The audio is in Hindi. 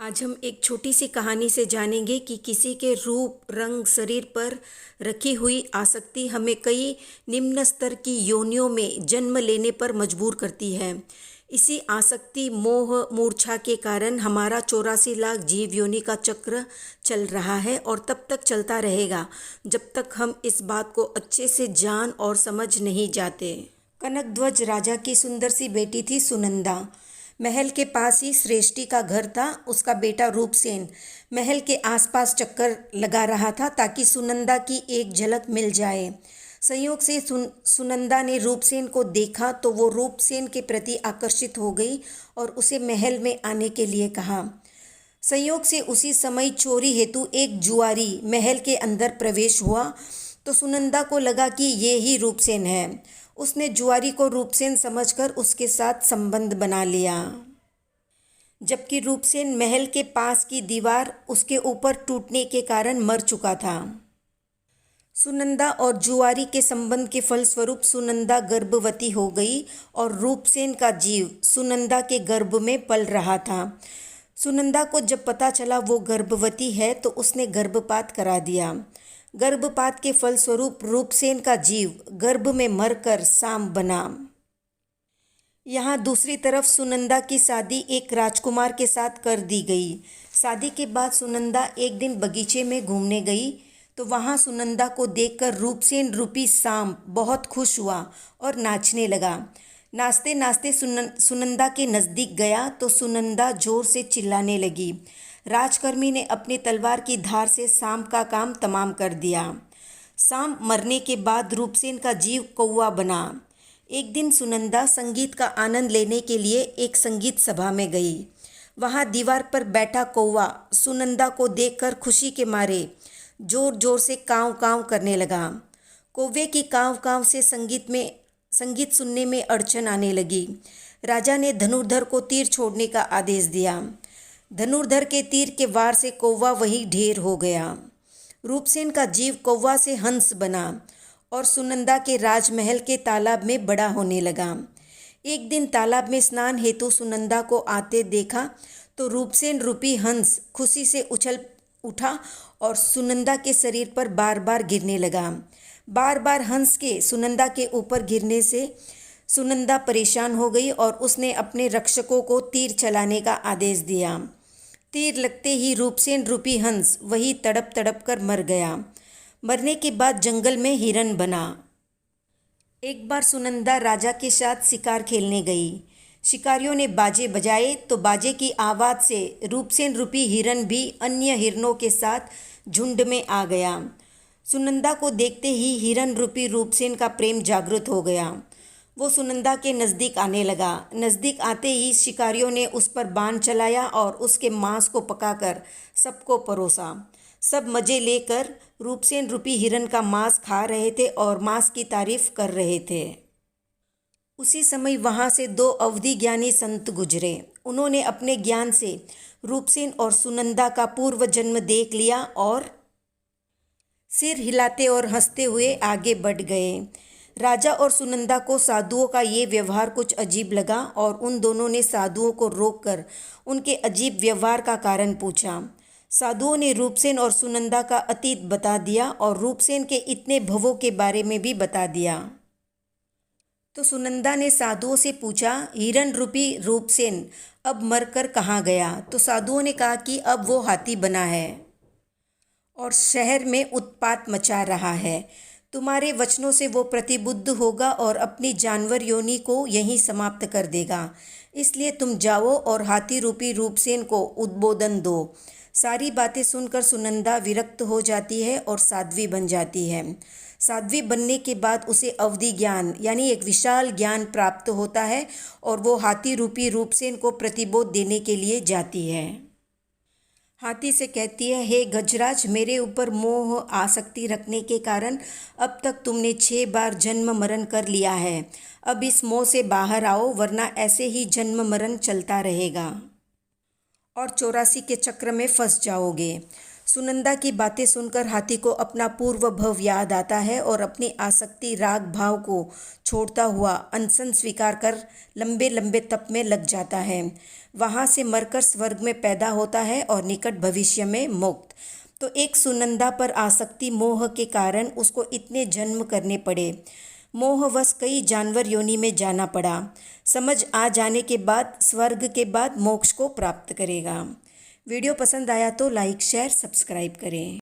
आज हम एक छोटी सी कहानी से जानेंगे कि किसी के रूप, रंग, शरीर पर रखी हुई आसक्ति हमें कई निम्न स्तर की योनियों में जन्म लेने पर मजबूर करती है। इसी आसक्ति, मोह, मूर्छा के कारण हमारा 84 लाख जीव योनि का चक्र चल रहा है और तब तक चलता रहेगा जब तक हम इस बात को अच्छे से जान और समझ नहीं जाते। कनकध्वज राजा की सुंदर सी बेटी थी सुनंदा। महल के पास ही श्रेष्ठी का घर था। उसका बेटा रूपसेन महल के आसपास चक्कर लगा रहा था ताकि सुनंदा की एक झलक मिल जाए। संयोग से सुनंदा ने रूपसेन को देखा तो वो रूपसेन के प्रति आकर्षित हो गई और उसे महल में आने के लिए कहा। संयोग से उसी समय चोरी हेतु एक जुआरी महल के अंदर प्रवेश हुआ तो सुनंदा को लगा कि ये ही रूपसेन है। उसने जुआरी को रूपसेन समझकर उसके साथ संबंध बना लिया, जबकि रूपसेन महल के पास की दीवार उसके ऊपर टूटने के कारण मर चुका था। सुनंदा और जुआरी के संबंध के फलस्वरूप सुनंदा गर्भवती हो गई और रूपसेन का जीव सुनंदा के गर्भ में पल रहा था। सुनंदा को जब पता चला वो गर्भवती है तो उसने गर्भपात करा दिया। गर्भपात के फलस्वरूप रूपसेन का जीव गर्भ में मरकर सांप बना। यहाँ दूसरी तरफ सुनंदा की शादी एक राजकुमार के साथ कर दी गई। शादी के बाद सुनंदा एक दिन बगीचे में घूमने गई तो वहाँ सुनंदा को देखकर रूपसेन रूपी सांप बहुत खुश हुआ और नाचने लगा। नाचते नाचते सुनंदा के नज़दीक गया तो सुनंदा जोर से चिल्लाने लगी। राजकर्मी ने अपनी तलवार की धार से सांप का काम तमाम कर दिया। सांप मरने के बाद रूपसेन का जीव कौवा बना। एक दिन सुनंदा संगीत का आनंद लेने के लिए एक संगीत सभा में गई। वहाँ दीवार पर बैठा कौवा सुनंदा को देखकर खुशी के मारे जोर जोर से काँव काँव करने लगा। कौवे की काँव काँव से संगीत सुनने में अड़चन आने लगी। राजा ने धनुर्धर को तीर छोड़ने का आदेश दिया। धनुर्धर के तीर के वार से कौवा वहीं ढेर हो गया। रूपसेन का जीव कौवा से हंस बना और सुनंदा के राजमहल के तालाब में बड़ा होने लगा। एक दिन तालाब में स्नान हेतु सुनंदा को आते देखा तो रूपसेन रूपी हंस खुशी से उछल उठा और सुनंदा के शरीर पर बार बार गिरने लगा। बार बार हंस के सुनंदा के ऊपर गिरने से सुनंदा परेशान हो गई और उसने अपने रक्षकों को तीर चलाने का आदेश दिया। तीर लगते ही रूपसेन रूपी हंस वही तड़प तड़प कर मर गया। मरने के बाद जंगल में हिरन बना। एक बार सुनंदा राजा के साथ शिकार खेलने गई। शिकारियों ने बाजे बजाए तो बाजे की आवाज़ से रूपसेन रूपी हिरन भी अन्य हिरनों के साथ झुंड में आ गया। सुनंदा को देखते ही हिरन रूपी रूपसेन का प्रेम जागृत हो गया। वो सुनंदा के नज़दीक आने लगा। नज़दीक आते ही शिकारियों ने उस पर बाण चलाया और उसके मांस को पकाकर सबको परोसा। सब मज़े लेकर रूपसेन रूपी हिरन का मांस खा रहे थे और मांस की तारीफ कर रहे थे। उसी समय वहाँ से दो अवधि ज्ञानी संत गुजरे। उन्होंने अपने ज्ञान से रूपसेन और सुनंदा का पूर्व जन्म देख लिया और सिर हिलाते और हंसते हुए आगे बढ़ गए। राजा और सुनंदा को साधुओं का ये व्यवहार कुछ अजीब लगा और उन दोनों ने साधुओं को रोककर उनके अजीब व्यवहार का कारण पूछा। साधुओं ने रूपसेन और सुनंदा का अतीत बता दिया और रूपसेन के इतने भवों के बारे में भी बता दिया। तो सुनंदा ने साधुओं से पूछा, हिरन रूपी रूपसेन अब मरकर कहाँ गया? तो साधुओं ने कहा कि अब वो हाथी बना है और शहर में उत्पात मचा रहा है। तुम्हारे वचनों से वो प्रतिबुद्ध होगा और अपनी जानवर योनि को यहीं समाप्त कर देगा। इसलिए तुम जाओ और हाथी रूपी रूपसेन को उद्बोधन दो। सारी बातें सुनकर सुनंदा विरक्त हो जाती है और साध्वी बन जाती है। साध्वी बनने के बाद उसे अवधि ज्ञान यानी एक विशाल ज्ञान प्राप्त होता है और वो हाथी रूपी रूपसेन को प्रतिबोध देने के लिए जाती है। हाथी से कहती है, हे गजराज, मेरे ऊपर मोह आसक्ति रखने के कारण अब तक तुमने 6 बार जन्म मरण कर लिया है। अब इस मोह से बाहर आओ वरना ऐसे ही जन्म मरण चलता रहेगा और 84 के चक्र में फंस जाओगे। सुनंदा की बातें सुनकर हाथी को अपना पूर्व भव याद आता है और अपनी आसक्ति राग भाव को छोड़ता हुआ अनशन स्वीकार कर लंबे लंबे तप में लग जाता है। वहाँ से मरकर स्वर्ग में पैदा होता है और निकट भविष्य में मुक्त। तो एक सुनंदा पर आसक्ति मोह के कारण उसको इतने जन्म करने पड़े। मोहवश कई जानवर योनि में जाना पड़ा। समझ आ जाने के बाद स्वर्ग के बाद मोक्ष को प्राप्त करेगा। वीडियो पसंद आया तो लाइक शेयर सब्सक्राइब करें।